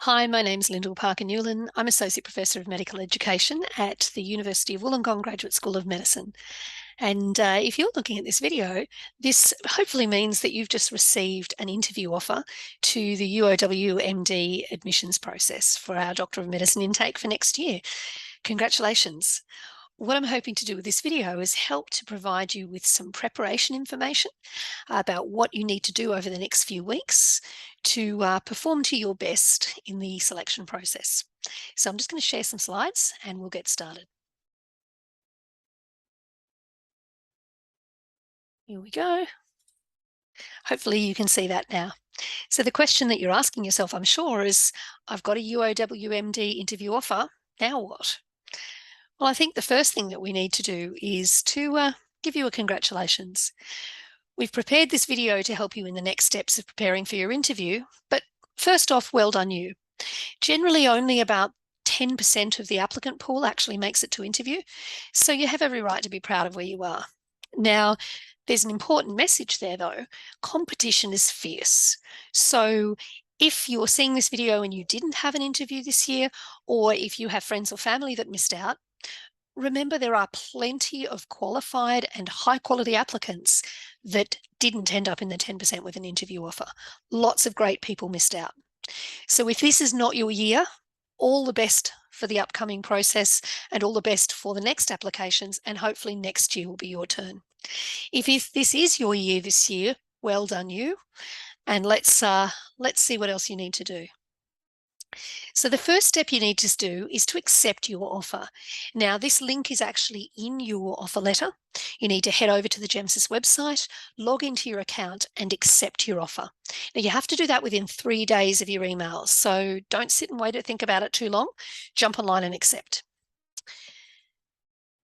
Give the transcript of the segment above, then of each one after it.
Hi, my name's Lyndall Parker-Newlyn. I'm Associate Professor of Medical Education at the University of Wollongong Graduate School of Medicine. And if you're looking at this video, this hopefully means that you've just received an interview offer to the UOW MD admissions process for our Doctor of Medicine intake for next year. Congratulations. What I'm hoping to do with this video is help to provide you with some preparation information about what you need to do over the next few weeks to perform to your best in the selection process. So I'm just going to share some slides and we'll get started. Here we go. Hopefully you can see that now. So the question that you're asking yourself, I'm sure, is I've got a UOW MD interview offer. Now what? Well, I think the first thing that we need to do is to give you a congratulations. We've prepared this video to help you in the next steps of preparing for your interview, but first off, well done you. Generally, only about 10% of the applicant pool actually makes it to interview, so you have every right to be proud of where you are. Now, there's an important message there though. Competition is fierce. So if you're seeing this video and you didn't have an interview this year, or if you have friends or family that missed out, remember there are plenty of qualified and high quality applicants that didn't end up in the 10% with an interview offer. Lots of great people missed out. So if this is not your year, all the best for the upcoming process and all the best for the next applications, and hopefully next year will be your turn. If this is your year this year, well done you, and let's see what else you need to do. So the first step you need to do is to accept your offer. Now, this link is actually in your offer letter. You need to head over to the GEMSIS website, log into your account and accept your offer. Now, you have to do that within 3 days of your email. So don't sit and wait to think about it too long. Jump online and accept.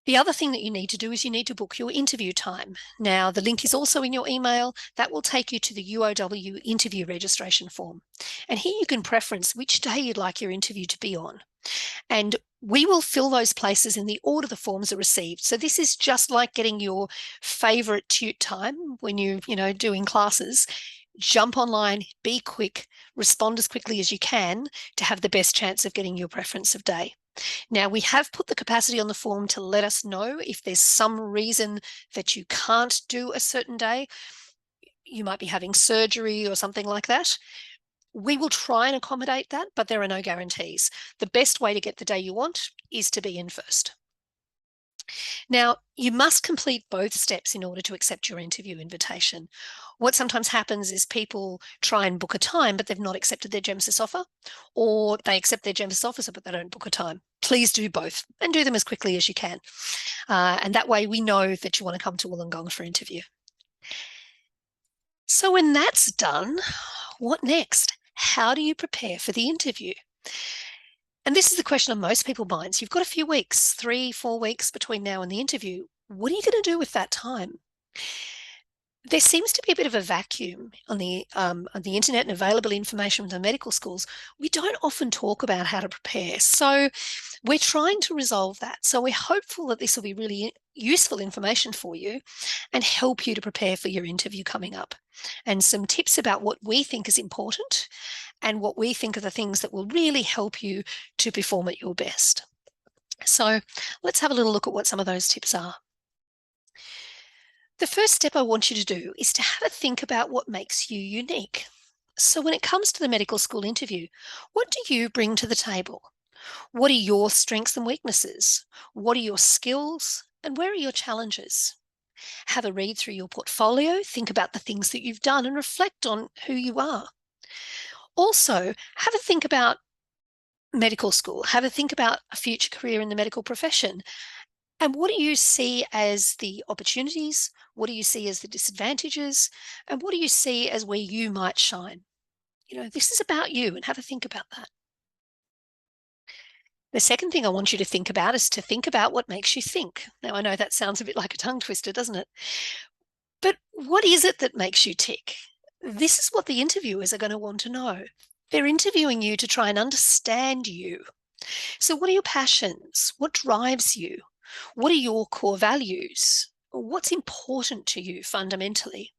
The other thing that you need to do is you need to book your interview time. Now, the link is also in your email. That will take you to the UOW interview registration form. And here you can preference which day you'd like your interview to be on. And we will fill those places in the order the forms are received. So this is just like getting your favorite tute time when you're doing classes. Jump online, be quick, respond as quickly as you can to have the best chance of getting your preference of day. Now, we have put the capacity on the form to let us know if there's some reason that you can't do a certain day. You might be having surgery or something like that. We will try and accommodate that, but there are no guarantees. The best way to get the day you want is to be in first. Now, you must complete both steps in order to accept your interview invitation. What sometimes happens is people try and book a time, but they've not accepted their GEMSIS offer, or they accept their GEMSIS offer, but they don't book a time. Please do both and do them as quickly as you can. And that way we know that you want to come to Wollongong for interview. So when that's done, what next? How do you prepare for the interview? And this is the question on most people's minds. You've got a few weeks, 3-4 weeks between now and the interview. What are you going to do with that time? There seems to be a bit of a vacuum on the internet and available information from the medical schools. We don't often talk about how to prepare. So we're trying to resolve that. So we're hopeful that this will be really useful information for you and help you to prepare for your interview coming up. And some tips about what we think is important and what we think are the things that will really help you to perform at your best. So let's have a little look at what some of those tips are. The first step I want you to do is to have a think about what makes you unique. So when it comes to the medical school interview, what do you bring to the table? What are your strengths and weaknesses? What are your skills? And where are your challenges? Have a read through your portfolio, think about the things that you've done and reflect on who you are. Also, have a think about medical school, have a think about a future career in the medical profession. And what do you see as the opportunities? What do you see as the disadvantages? And what do you see as where you might shine? This is about you, and have a think about that. The second thing I want you to think about is to think about what makes you think. Now, I know that sounds a bit like a tongue twister, doesn't it? But what is it that makes you tick? This is what the interviewers are going to want to know. They're interviewing you to try and understand you. So what are your passions? What drives you? What are your core values? What's important to you fundamentally?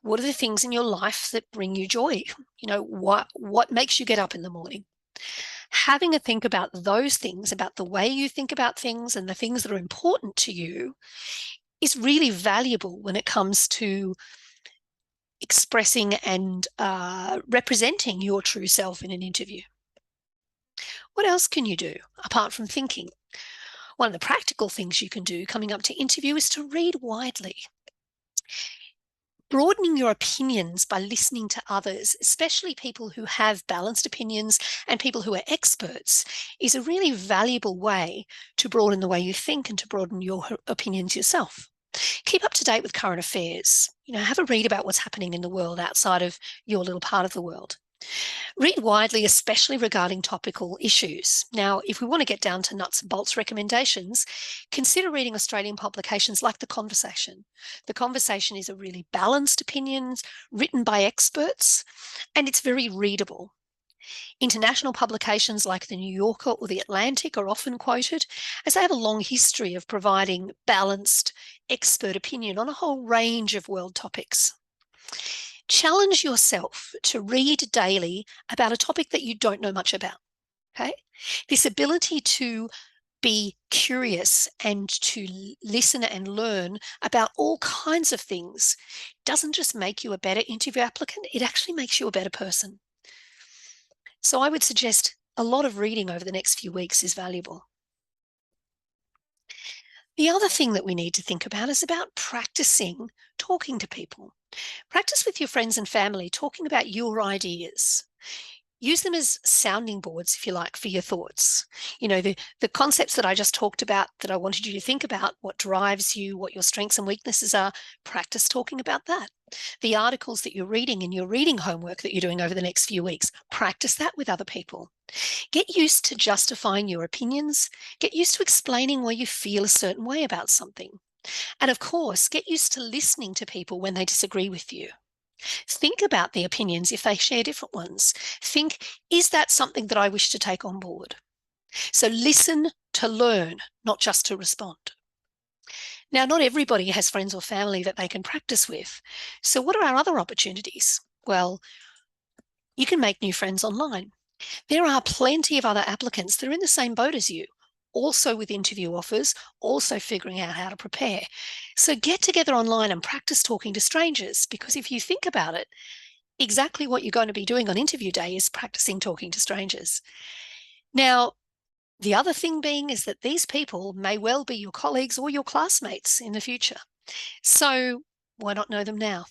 What are the things in your life that bring you joy? What makes you get up in the morning? Having a think about those things, about the way you think about things and the things that are important to you, is really valuable when it comes to expressing and representing your true self in an interview. What else can you do apart from thinking? One of the practical things you can do coming up to interview is to read widely. Broadening your opinions by listening to others, especially people who have balanced opinions and people who are experts, is a really valuable way to broaden the way you think and to broaden your opinions yourself. Keep up to date with current affairs. Have a read about what's happening in the world outside of your little part of the world. Read widely, especially regarding topical issues. Now, if we want to get down to nuts and bolts recommendations, consider reading Australian publications like The Conversation. The Conversation is a really balanced opinion, written by experts, and it's very readable. International publications like The New Yorker or The Atlantic are often quoted, as they have a long history of providing balanced expert opinion on a whole range of world topics. Challenge yourself to read daily about a topic that you don't know much about, okay? This ability to be curious and to listen and learn about all kinds of things doesn't just make you a better interview applicant, it actually makes you a better person. So I would suggest a lot of reading over the next few weeks is valuable. The other thing that we need to think about is about practicing talking to people. Practice with your friends and family, talking about your ideas. Use them as sounding boards, if you like, for your thoughts. The concepts that I just talked about that I wanted you to think about, what drives you, what your strengths and weaknesses are, practice talking about that. The articles that you're reading in your reading homework that you're doing over the next few weeks, practice that with other people. Get used to justifying your opinions. Get used to explaining why you feel a certain way about something. And of course, get used to listening to people when they disagree with you. Think about the opinions if they share different ones. Think, is that something that I wish to take on board? So listen to learn, not just to respond. Now, not everybody has friends or family that they can practice with. So what are our other opportunities? Well, you can make new friends online. There are plenty of other applicants that are in the same boat as you, also with interview offers, also figuring out how to prepare. So get together online and practice talking to strangers, because if you think about it, exactly what you're going to be doing on interview day is practicing talking to strangers. Now, the other thing being is that these people may well be your colleagues or your classmates in the future. So why not know them now?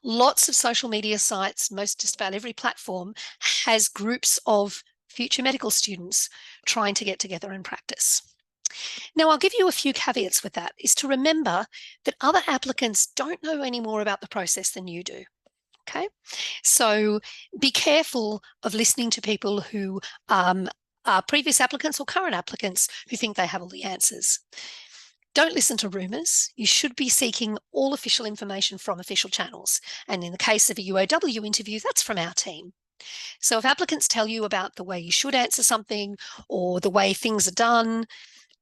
Lots of social media sites, just about every platform has groups of future medical students trying to get together and practice. Now, I'll give you a few caveats with that, is to remember that other applicants don't know any more about the process than you do. Okay, so be careful of listening to people who are previous applicants or current applicants who think they have all the answers. Don't listen to rumours. You should be seeking all official information from official channels. And in the case of a UOW interview, that's from our team. So if applicants tell you about the way you should answer something or the way things are done,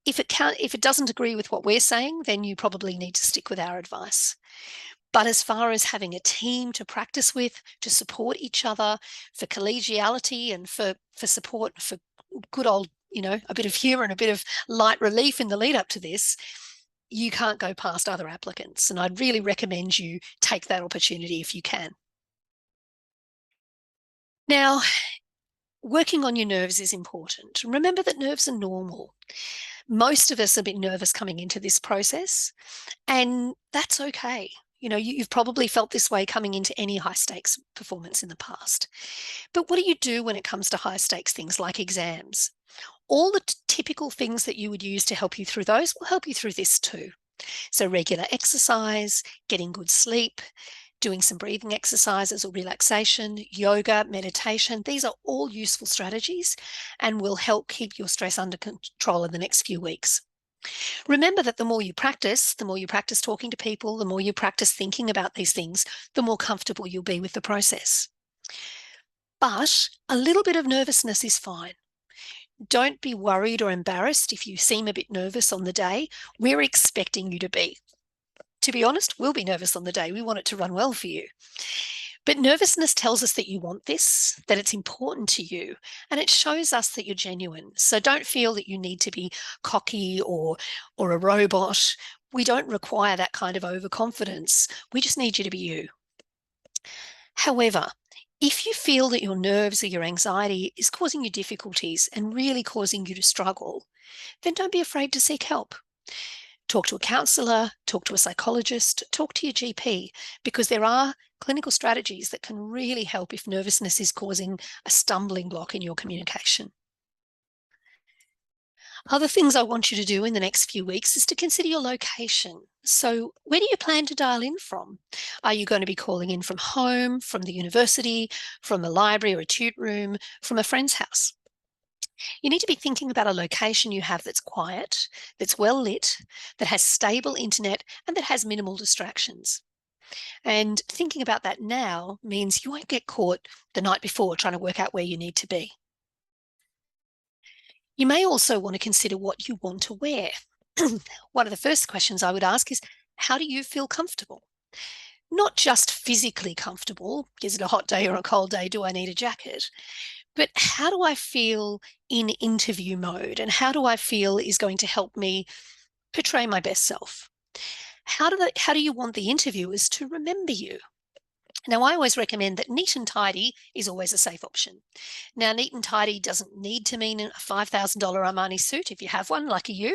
if it doesn't agree with what we're saying, then you probably need to stick with our advice. But as far as having a team to practice with, to support each other, for collegiality and for support, for good old, a bit of humour and a bit of light relief in the lead up to this, you can't go past other applicants. And I'd really recommend you take that opportunity if you can. Now, working on your nerves is important. Remember that nerves are normal. Most of us are a bit nervous coming into this process, and that's okay. You've probably felt this way coming into any high stakes performance in the past. But what do you do when it comes to high stakes things like exams? All the typical things that you would use to help you through those will help you through this too. So regular exercise, getting good sleep, doing some breathing exercises or relaxation, yoga, meditation, these are all useful strategies and will help keep your stress under control in the next few weeks. Remember that the more you practice talking to people, the more you practice thinking about these things, the more comfortable you'll be with the process. But a little bit of nervousness is fine. Don't be worried or embarrassed if you seem a bit nervous on the day. We're expecting you to be. To be honest, we'll be nervous on the day. We want it to run well for you. But nervousness tells us that you want this, that it's important to you, and it shows us that you're genuine. So don't feel that you need to be cocky or a robot. We don't require that kind of overconfidence. We just need you to be you. However, if you feel that your nerves or your anxiety is causing you difficulties and really causing you to struggle, then don't be afraid to seek help. Talk to a counsellor, talk to a psychologist, talk to your GP, because there are clinical strategies that can really help if nervousness is causing a stumbling block in your communication. Other things I want you to do in the next few weeks is to consider your location. So where do you plan to dial in from? Are you going to be calling in from home, from the university, from a library or a tute room, from a friend's house? You need to be thinking about a location you have that's quiet, that's well lit, that has stable internet, and that has minimal distractions. And thinking about that now means you won't get caught the night before trying to work out where you need to be. You may also want to consider what you want to wear. One of the first questions I would ask is, how do you feel comfortable? Not just physically comfortable, is it a hot day or a cold day, do I need a jacket? But how do I feel in interview mode? And how do I feel is going to help me portray my best self? How do you want the interviewers to remember you? Now, I always recommend that neat and tidy is always a safe option. Now, neat and tidy doesn't need to mean a $5,000 Armani suit if you have one, lucky you.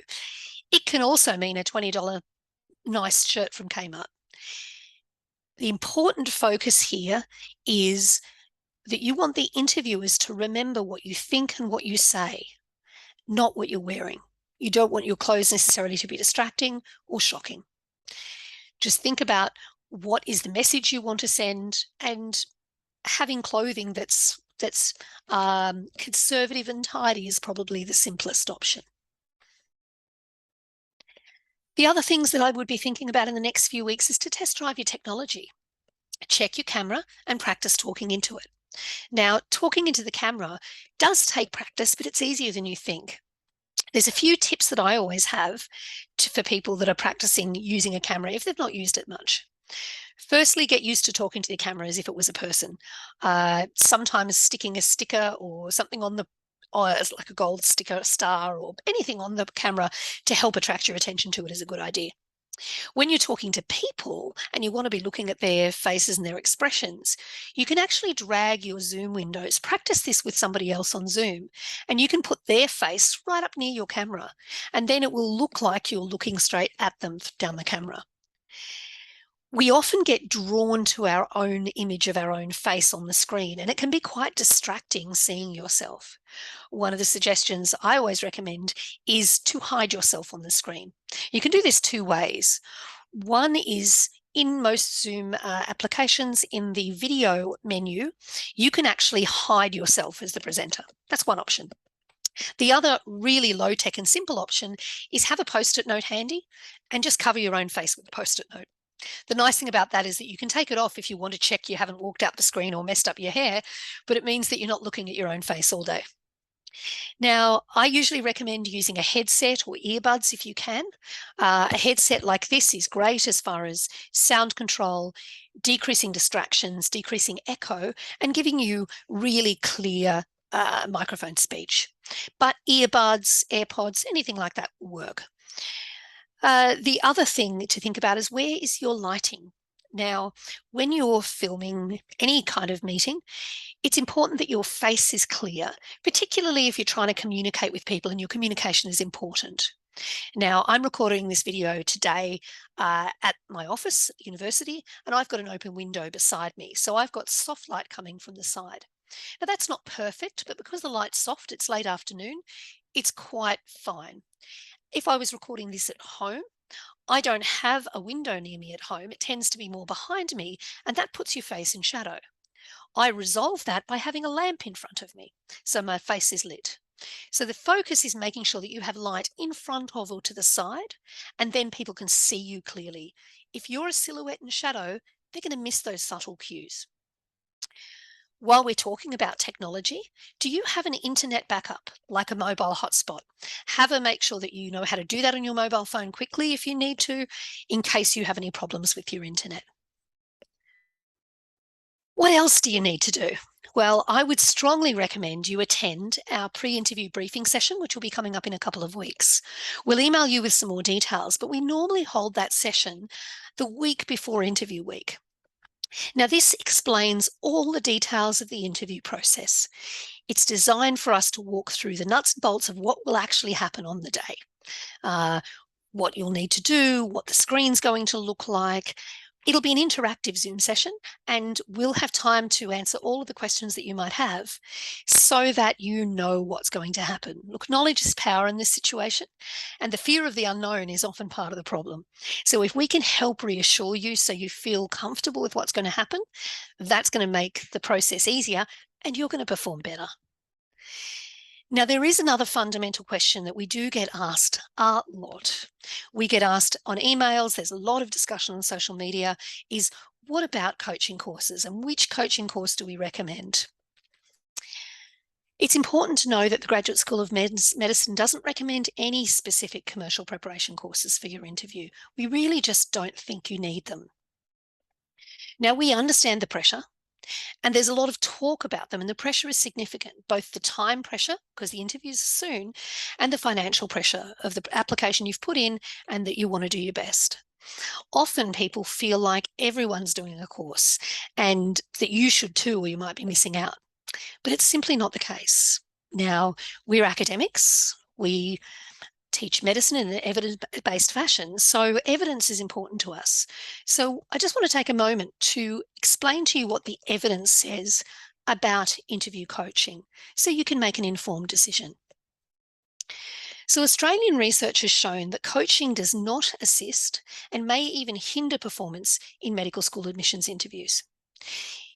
It can also mean a $20 nice shirt from Kmart. The important focus here is that you want the interviewers to remember what you think and what you say, not what you're wearing. You don't want your clothes necessarily to be distracting or shocking. Just think about what is the message you want to send, and having clothing that's conservative and tidy is probably the simplest option. The other things that I would be thinking about in the next few weeks is to test drive your technology. Check your camera and practice talking into it. Now, talking into the camera does take practice, but it's easier than you think. There's a few tips that I always have for people that are practicing using a camera if they've not used it much. Firstly, get used to talking to the camera as if it was a person. Sometimes sticking a sticker or something on the, or as like a gold sticker, a star, or anything on the camera to help attract your attention to it is a good idea. When you're talking to people and you want to be looking at their faces and their expressions, you can actually drag your Zoom windows. Practice this with somebody else on Zoom, and you can put their face right up near your camera, and then it will look like you're looking straight at them down the camera. We often get drawn to our own image of our own face on the screen, and it can be quite distracting seeing yourself. One of the suggestions I always recommend is to hide yourself on the screen. You can do this two ways. One is in most Zoom applications, in the video menu, you can actually hide yourself as the presenter. That's one option. The other really low tech and simple option is have a post-it note handy and just cover your own face with a post-it note. The nice thing about that is that you can take it off if you want to check you haven't walked out the screen or messed up your hair, but it means that you're not looking at your own face all day. Now, I usually recommend using a headset or earbuds if you can. A headset like this is great as far as sound control, decreasing distractions, decreasing echo, and giving you really clear microphone speech. But earbuds, AirPods, anything like that will work. The other thing to think about is, where is your lighting? Now, when you're filming any kind of meeting, it's important that your face is clear, particularly if you're trying to communicate with people and your communication is important. Now, I'm recording this video today at my office at university, and I've got an open window beside me. So I've got soft light coming from the side. Now, that's not perfect, but because the light's soft, it's late afternoon, it's quite fine. If I was recording this at home, I don't have a window near me at home. It tends to be more behind me, and that puts your face in shadow. I resolve that by having a lamp in front of me, so my face is lit. So the focus is making sure that you have light in front of or to the side, and then people can see you clearly. If you're a silhouette in shadow, they're going to miss those subtle cues. While we're talking about technology, do you have an internet backup, like a mobile hotspot? Make sure that you know how to do that on your mobile phone quickly if you need to, in case you have any problems with your internet. What else do you need to do? Well, I would strongly recommend you attend our pre-interview briefing session, which will be coming up in a couple of weeks. We'll email you with some more details, but we normally hold that session the week before interview week. Now, this explains all the details of the interview process. It's designed for us to walk through the nuts and bolts of what will actually happen on the day. What you'll need to do, what the screen's going to look like. It'll be an interactive Zoom session, and we'll have time to answer all of the questions that you might have so that you know what's going to happen. Look, knowledge is power in this situation, and the fear of the unknown is often part of the problem. So if we can help reassure you so you feel comfortable with what's going to happen, that's going to make the process easier and you're going to perform better. Now, there is another fundamental question that we do get asked a lot. We get asked on emails, there's a lot of discussion on social media, is what about coaching courses and which coaching course do we recommend? It's important to know that the Graduate School of Medicine doesn't recommend any specific commercial preparation courses for your interview. We really just don't think you need them. Now, we understand the pressure. And there's a lot of talk about them, and the pressure is significant, both the time pressure, because the interviews are soon, and the financial pressure of the application you've put in and that you want to do your best. Often people feel like everyone's doing a course and that you should too, or you might be missing out. But it's simply not the case. Now, we're academics. We teach medicine in an evidence-based fashion. So evidence is important to us. So I just want to take a moment to explain to you what the evidence says about interview coaching so you can make an informed decision. So Australian research has shown that coaching does not assist and may even hinder performance in medical school admissions interviews.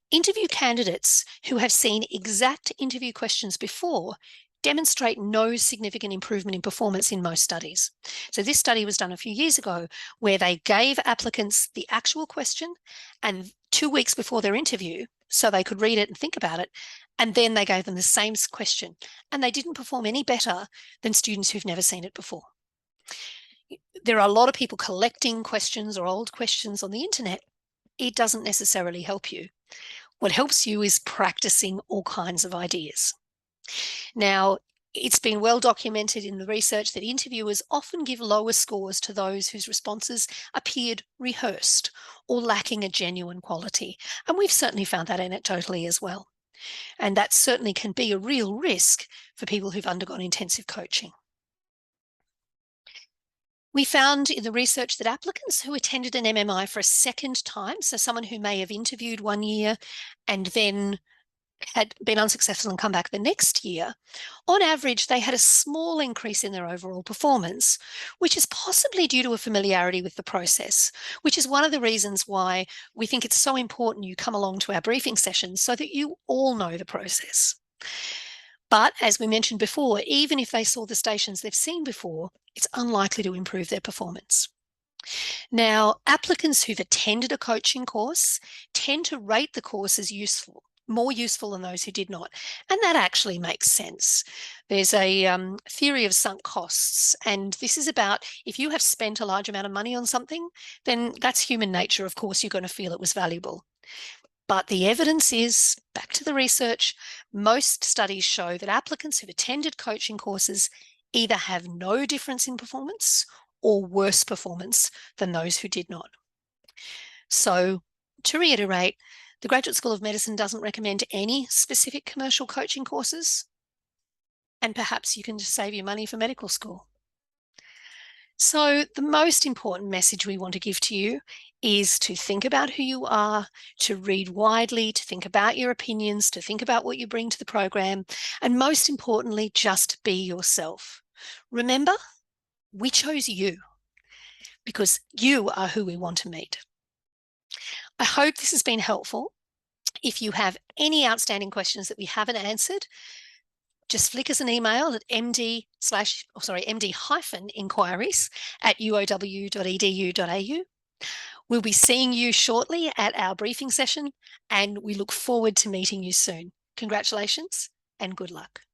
Interview candidates who have seen exact interview questions before demonstrate no significant improvement in performance in most studies. So this study was done a few years ago where they gave applicants the actual question and 2 weeks before their interview so they could read it and think about it, and then they gave them the same question, and they didn't perform any better than students who've never seen it before. There are a lot of people collecting questions or old questions on the internet. It doesn't necessarily help you. What helps you is practicing all kinds of ideas. Now, it's been well documented in the research that interviewers often give lower scores to those whose responses appeared rehearsed or lacking a genuine quality. And we've certainly found that anecdotally as well. And that certainly can be a real risk for people who've undergone intensive coaching. We found in the research that applicants who attended an MMI for a second time, so someone who may have interviewed 1 year and then had been unsuccessful and come back the next year, on average, they had a small increase in their overall performance, which is possibly due to a familiarity with the process, which is one of the reasons why we think it's so important you come along to our briefing sessions so that you all know the process. But as we mentioned before, even if they saw the stations they've seen before, it's unlikely to improve their performance. Now, applicants who've attended a coaching course tend to rate the course as useful, more useful than those who did not. And that actually makes sense. There's a theory of sunk costs. And this is about if you have spent a large amount of money on something, then that's human nature. Of course, you're going to feel it was valuable. But the evidence is, back to the research, most studies show that applicants who've attended coaching courses either have no difference in performance or worse performance than those who did not. So to reiterate, the Graduate School of Medicine doesn't recommend any specific commercial coaching courses, and perhaps you can just save your money for medical school. So the most important message we want to give to you is to think about who you are, to read widely, to think about your opinions, to think about what you bring to the program, and most importantly, just be yourself. Remember, we chose you because you are who we want to meet. I hope this has been helpful. If you have any outstanding questions that we haven't answered, just flick us an email at md-inquiries@uow.edu.au. We'll be seeing you shortly at our briefing session, and we look forward to meeting you soon. Congratulations and good luck.